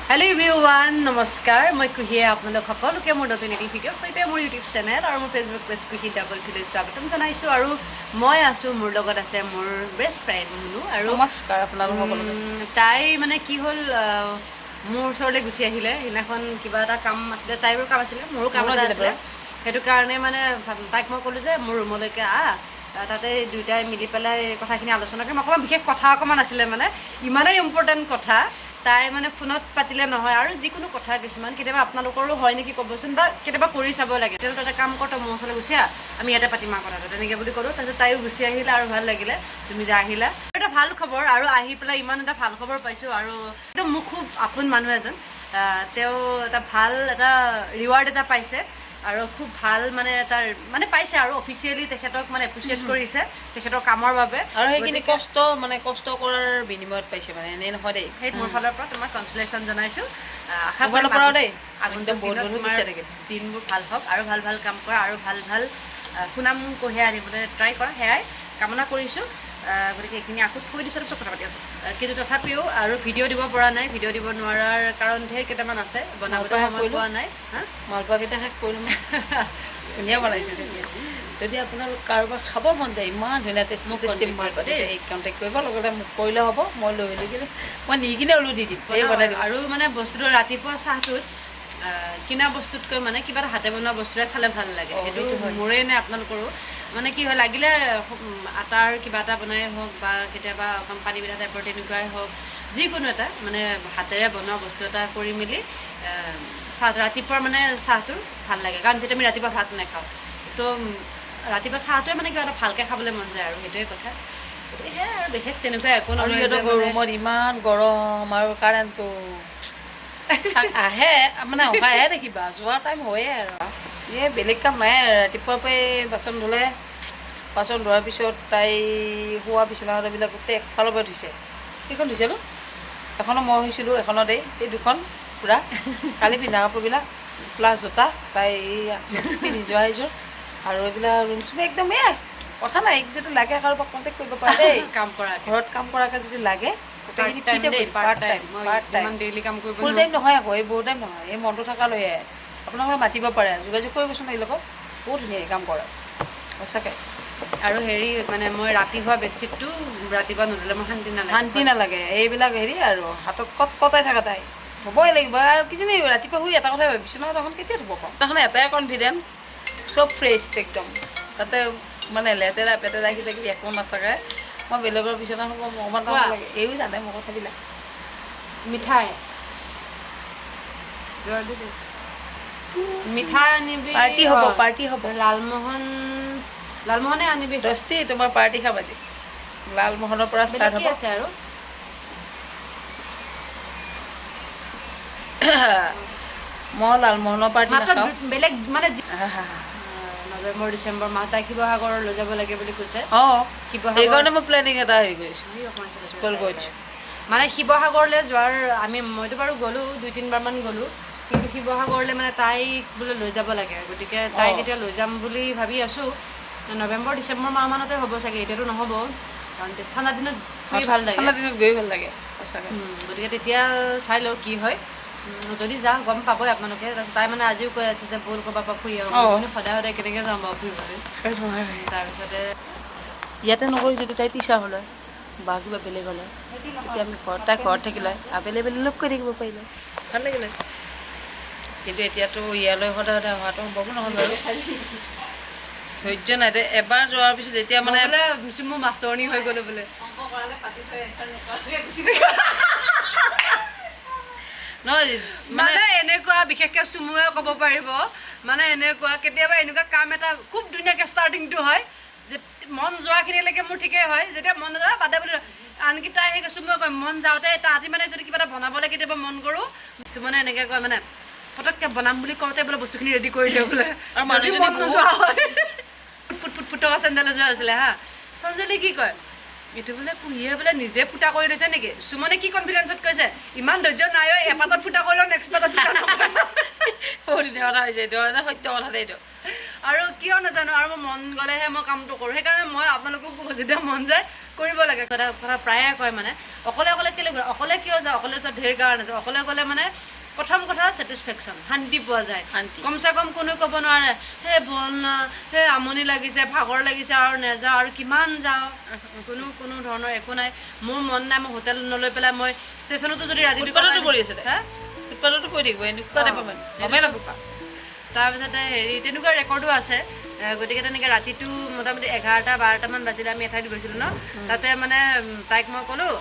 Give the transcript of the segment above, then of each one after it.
Hello everyone, নমস্কাৰ মই কুহিয়ে আপোনালোক সকলোকে মোৰ নতুন এটি ভিডিঅ' সৈতে মোৰ ইউটিউব চেনেল আৰু মোৰ ফেচবুক পেজ কুহি ডাবল টিলৈ স্বাগতম জনাইছোঁ আৰু মই আছোঁ মোৰ লগত আছে মোৰ বেষ্ট ফ্ৰেণ্ড মুনু আৰু নমস্কাৰ আপোনালোক সকলোকে তাই মানে কি হ'ল মোৰ ওচৰলৈ গুচি আহিলে সেইদিনাখন কিবা এটা কাম আছিলে তাইৰো কাম আছিলে মোৰো কাম এটা আছিলে সেইটো কাৰণে মানে তাইক মই ক'লোঁ যে মোৰ ৰুমলৈকে তাতে দুয়োটাই মিলি পেলাই কথাখিনি আলোচনা কৰিম অকণমান বিশেষ কথা অকণমান আছিলে মানে ইমানেই ইম্পৰ্টেণ্ট কথা তাই মানে ফোনত পাতিলে নহয় আৰু যিকোনো কথা কিছুমান কেতিয়াবা আপোনালোকৰো হয় নেকি ক'বচোন বা কেতিয়াবা কৰি চাব লাগে তেতিয়াহ'লে তাতে কাম কৰোঁ মোৰ ওচৰলৈ গুচি আমি ইয়াতে পাতিম কথাটো তেনেকৈ বুলি ক'লোঁ তাৰপিছত তাইও গুচি আহিলে আৰু ভাল লাগিলে তুমি যে আহিলা এটা ভাল খবৰ আৰু আহি পেলাই ইমান এটা ভাল খবৰ পাইছোঁ আৰু একদম মোক খুব আপোন মানুহ এজন তেওঁ এটা ভাল এটা ৰিৱাৰ্ড এটা পাইছে আৰু খুব ভাল মানে তাৰ মানে পাইছে আৰু অফিচিয়েলি তেখেতক মানে এপ্ৰিচিয়েট কৰিছে তেখেতৰ কামৰ বাবে আৰু সেইখিনি কষ্ট কৰাৰ বিনিময়ত পাইছে মানে এনেই নহয় দেই সেই মোৰ ফালৰ পৰা তোমাক কনচুলেশ্যন জনাইছোঁ আশা ফালৰ পৰাও দেই আগন্তুক দিনবোৰ ভাল হওক আৰু ভাল ভাল কাম কৰা আৰু ভাল ভাল সুনাম কঢ়িয়াই আনিবলৈ ট্ৰাই কৰা সেয়াই কামনা কৰিছোঁ গতিকে এইখিনি আকৌ থৈ দিছোঁ চব কথা পাতি আছোঁ কিন্তু তথাপিও আৰু ভিডিঅ' দিব পৰা নাই ভিডিঅ' দিব নোৱাৰাৰ কাৰণ ধেৰ কেইটামান আছে বনাবলৈ সময় পোৱা নাই মালপোৱাকেইটা শেষ কৰিলোঁ ধুনীয়া বনাইছোঁ তেতিয়া যদি আপোনালোক কাৰোবাৰ খাব মন যায় ইমান ধুনীয়া টেষ্টি মালপোৱা দেই কণ্টেক্ট কৰিব লগতে মোক কৰিলে হ'ব মই লৈ মেলি কিনে মই নি কিনে ওলো দি দিম এই বনাই দিম আৰু মানে বস্তুটো ৰাতিপুৱা চাহটোত কিনা বস্তুতকৈ মানে কিবা এটা হাতে বনোৱা বস্তুৰে খালে ভাল লাগে সেইটো মোৰেই নে আপোনালোকৰো মানে কি হয় লাগিলে আটাৰ কিবা এটা বনাই হওক বা কেতিয়াবা কোম্পানী পিঠা টাইপৰ তেনেকুৱাই হওক যিকোনো এটা মানে হাতেৰে বনোৱা বস্তু এটা কৰি মেলি চাহ ৰাতিপুৱাৰ মানে চাহটো ভাল লাগে কাৰণ যেতিয়া আমি ৰাতিপুৱা ভাত নাখাওঁ তো ৰাতিপুৱা চাহটোৱে মানে কিবা এটা ভালকৈ খাবলৈ মন যায় আৰু সেইটোৱে কথা সেয়াই আৰু বিশেষ তেনেকুৱা একো নহয় ৰুমত ইমান গৰম আৰু কাৰেণ্টটো আহে মানে অহাহে দেখিবা যোৱা টাইম হয়ে আৰু এই বেলেগ কাম নাই আৰু ৰাতিপুৱাৰ পৰাই বাচন ধুলে বাচন ধোৱাৰ পিছত তাই শোৱা বিচনাবিলাক গোটেই একফালৰ পৰা ধুইছে সেইখন ধুইছে ন এখনো মই শুইছিলোঁ এখনত এই দুখন পূৰা কালি পিন্ধা কাপোৰবিলাক প্লাছ জোতা তাই পিন্ধি যোৱা সেইযোৰ আৰু এইবিলাক ৰুম চুম একদম কথা নাই যদি লাগে কাৰোবাক কণ্টেক্ট কৰিব পাৰে দেই কাম কৰা ঘৰত কাম কৰাকৈ যদি লাগে ফুল টাইম নহয় আকৌ এই বহুত টাইম নহয় এই মনটো থকালৈহে আপোনালোকে মাতিব পাৰে যোগাযোগ কৰিবচোন এই লগত বহুত ধুনীয়াকৈ কাম কৰে সঁচাকৈ আৰু হেৰি মানে মই ৰাতি হোৱা বেডশ্বীটটো ৰাতিপুৱা নুধুলে মই শান্তি নালাগে এইবিলাক হেৰি আৰু হাতত কটাই থকা তাই হ'বই লাগিব আৰু কিজানি ৰাতিপুৱা শুই এটা কথাই ভাবিছোঁ নহয় তখন কেতিয়া ধুব পাওঁ তখন এটাই কনফিডেণ্ট চব ফ্ৰেছ একদম তাতে মানে লেতেৰা পেতেৰা কিবা কিবি একো নাথাকে মই বেলেগৰ বিচনা হ'ব অকণমান লাগে এইও জানে মোৰ কথাবিলাক মিঠাই আনিবি পাৰ্টি হ'ব লালমোহনে আনিবি দস্তি তোমাৰ পাৰ্টি খাবা আজি লালমোহনৰ পৰা ষ্টাৰ্ট হ'ব আছে আৰু মই লালমোহনৰ পাৰ্টি নাখাওঁ বেলেগ মানে নৱেম্বৰ ডিচেম্বৰ মাহ তাই শিৱসাগৰ লৈ যাব লাগে বুলি কৈছে সেইকাৰণে মই প্লেনিং এটা হেৰি কৰিছোঁ মানে শিৱসাগৰলৈ যোৱাৰ মইতো বাৰু গ'লোঁ 2-3বাৰমান গ'লোঁ কিন্তু শিৱসাগৰলৈ মানে তাইক বোলে লৈ যাব লাগে গতিকে তাইক এতিয়া লৈ যাম বুলি ভাবি আছোঁ নৱেম্বৰ ডিচেম্বৰ মাহমানতে হ'ব চাগে এতিয়াতো নহ'ব কাৰণ ঠাণ্ডা দিনত ফুৰি ভাল লাগে ঠাণ্ডা দিনত গৈ ভাল লাগে সঁচাকৈ গতিকে তেতিয়া চাই লওঁ কি হয় যদি যাওঁ গম পাবই আপোনালোকে তাৰপিছত তাই মানে আজিও কৈ আছে যে ব'ল ক'ৰবাৰ পৰা ফুৰি আহোঁ সদায় সদায় কেনেকৈ যাওঁ বাৰু ফুৰিবলৈ তাৰপিছতে ইয়াতে নকৰি যদি তাই টিচাৰ হ'লে বা কিবা বেলেগ হ'লে তেতিয়া আমি তাই ঘৰত থাকিলে আবেলি লগ কৰি থাকিব পাৰিলে ভাল লাগিলে কিন্তু এতিয়াতো ইয়ালৈ সদায় সদায় অহাটো সম্ভৱ নহ'ল বাৰু ধৈৰ্য নাই দে এবাৰ যোৱাৰ পিছত যেতিয়া মানে মোৰ মাষ্টৰণী হৈ গ'লো বোলে নহয় মানে এনেকুৱা বিশেষকৈ চুমুৱে ক'ব পাৰিব মানে এনেকুৱা কেতিয়াবা এনেকুৱা কাম এটা খুব ধুনীয়াকৈ ষ্টাৰ্টিংটো হয় যে মন যোৱাখিনিলৈকে মোৰ ঠিকেই হয় যেতিয়া মন নাযায় বাদে বুলি আনকি তাই সেই চুমুৱে কয় মন যাওঁতে তাহাঁতি মানে যদি কিবা এটা বনাবলৈ কেতিয়াবা মন কৰোঁ চুমনে এনেকৈ কয় মানে পটককৈ বনাম বুলি কওঁতে বোলে বস্তুখিনি ৰেডি কৰি দিওঁ বোলে আৰু মানুহজনী মন নোযোৱা হয় ফুটকা চেণ্ডেল এযোৰ আছিলে সঞ্জলি কি কয় এইটো বোলে কুহিয়ে বোলে নিজে ফুটা কৰি লৈছে নেকি চুমনে কি কনফিডেঞ্চত কৈছে ইমান ধৈৰ্য নাই এপাতত ফুটা কৰি লওঁ নেক্সট পাতত ফুটা নকৰোঁ বহুত ধুনীয়া কথা হৈছে এইটো সত্য কথা দেই এইটো আৰু কিয় নাজানো আৰু মোৰ মন গ'লেহে মই কামটো কৰোঁ সেইকাৰণে মই আপোনালোকক যেতিয়া মন যায় কৰিব লাগে কথা প্ৰায়ে কয় মানে অকলে অকলে কেলৈ ঘূৰা অকলে কিয় যায় অকলে যোৱা ঢেৰ কাৰণ আছে অকলে গ'লে মানে প্ৰথম কথা ছেটিছফেকশ্যন শান্তি পোৱা যায় কমচে কম কোনো ক'ব নোৱাৰে হে বল না হে আমনি লাগিছে ভাগৰ লাগিছে আৰু নেযাওঁ আৰু কিমান যাওঁ কোনো ধৰণৰ একো নাই মোৰ মন নাই মই হোটেল নলৈ পেলাই মই ষ্টেচনতো যদি ফুটপাথতো পৰি আছে ফুটপাথতো পৰি থাকিব এনেকুৱা টাইপৰ মানে গমেই নাপাবা তাৰপিছতে হেৰি তেনেকুৱা ৰেকৰ্ডো আছে গতিকে তেনেকৈ ৰাতিটো মোটামুটি 11-12টামান বাজিলে আমি এঠাইত গৈছিলোঁ ন তাতে মানে তাইক মই ক'লোঁ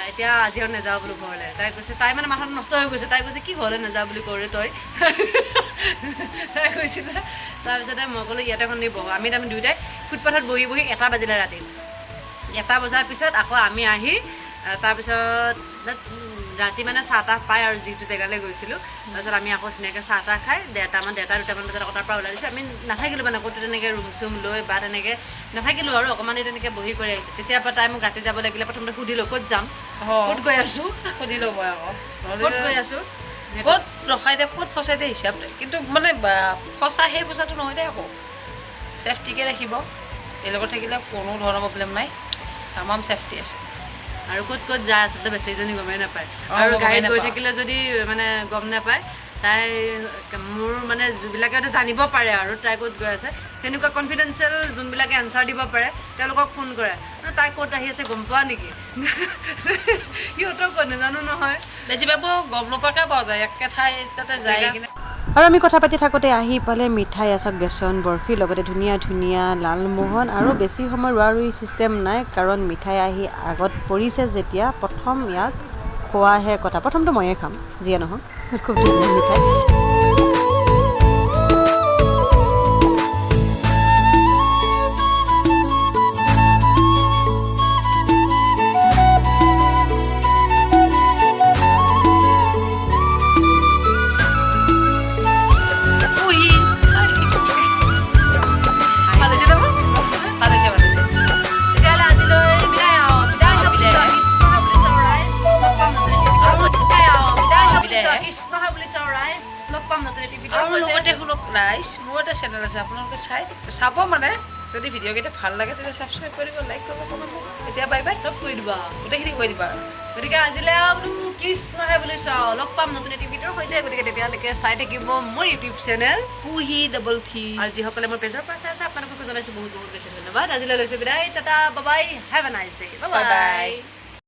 এতিয়া আজি আৰু নাযাওঁ বোলো ঘৰলৈ তাই কৈছে তাই মানে মাথাটো নষ্ট হৈ গৈছে তাই কৈছে কি ঘৰলৈ নাযাওঁ বুলি ক'ৰে তই তাই কৈছিলে তাৰপিছতে মই ক'লোঁ ইয়াতে এখন বহো আমি তাৰমানে দুয়োটাই ফুটপাথত বহি বহি 1টা বাজিলে ৰাতি 1টা বজাৰ পিছত আকৌ আমি আহি তাৰপিছত ৰাতি মানে চাহ-তাহ পাই আৰু যিটো জেগালৈ গৈছিলোঁ তাৰপিছত আমি আকৌ ধুনীয়াকৈ চাহ-তাহ খাই 1:00-2টামান বজাত আকৌ তাৰ পৰা ওলাই দিছোঁ আমি নাথাকিলোঁ মানে ক'তো তেনেকৈ ৰুম চুম লৈ বা তেনেকৈ নাথাকিলোঁ আৰু অকণমান তেনেকৈ বহি কৰি আহিছোঁ তেতিয়াৰ পৰা তাই মোক ৰাতি যাব লাগিলে প্ৰথমতে সুধিলোঁ ক'ত যাম ক'ত গৈ আছোঁ সুধি ল'ব আকৌ ক'ত গৈ আছোঁ ক'ত ৰখাই দিয়ে ক'ত ফচাই দিয়ে হিচাপ নাই কিন্তু মানে ফচা সেই ফচাটো নহয় দে আকৌ ছেফটিকৈ ৰাখিব এই লগত থাকিলে কোনো ধৰণৰ প্ৰব্লেম নাই তামাম ছেফটি আছে আৰু ক'ত যায় আচলতে বেছিজনী গমেই নাপায় আৰু গাড়ীত গৈ থাকিলে যদি মানে গম নাপায় তাই মোৰ মানে যিবিলাকে জানিব পাৰে আৰু তাই ক'ত গৈ আছে তেনেকুৱা কনফিডেঞ্চিয়েল যোনবিলাকে এনচাৰ দিব পাৰে তেওঁলোকক ফোন কৰে তাই ক'ত আহি আছে গম পোৱা নেকি সিহঁতক ক'ত নাজানো নহয় বেছিভাগ গম নোপোৱাকৈ পোৱা যায় একে ঠাই তাতে যায় কিনে আৰু আমি কথা পাতি থাকোঁতে আহি পালে মিঠাই আচক বেচন বৰফি লগতে ধুনীয়া ধুনীয়া লালমোহন আৰু বেছি সময় ৰোৱা ৰুই ছিষ্টেম নাই কাৰণ মিঠাই আহি আগত পৰিছে যেতিয়া প্ৰথম ইয়াক খোৱাহে কথা প্ৰথমটো ময়ে খাম যিয়ে নহওক খুব ধুনীয়া মিঠাই আৰু লগতে শুনক ৰাইজ মোৰ এটা চেনেল আছে আপোনালোকে চাব মানে যদি ভিডিঅ'কেইটা ভাল লাগে তেতিয়া ছাবস্ক্ৰাইব কৰিব লাইক কৰিব কমেণ্ট কৰিব এতিয়া বাই বাই চব কৰি দিবা গোটেইখিনি কৰি দিবা গতিকে আজিলৈ বোলো কৃষ্ণহে বুলি চাওঁ লগ পাম নতুন এটি ভিডিঅ'ৰ সৈতে গতিকে তেতিয়ালৈকে চাই থাকিব মোৰ ইউটিউব চেনেল কুহি ডাবল থি আৰু যিসকলে মোৰ পেজৰ পৰা চাই আছে আপোনালোককো জনাইছোঁ বহুত বহুত বেছি ধন্যবাদ আজিলৈ লৈছোঁ বিদায় tata bye bye have a nice day bye bye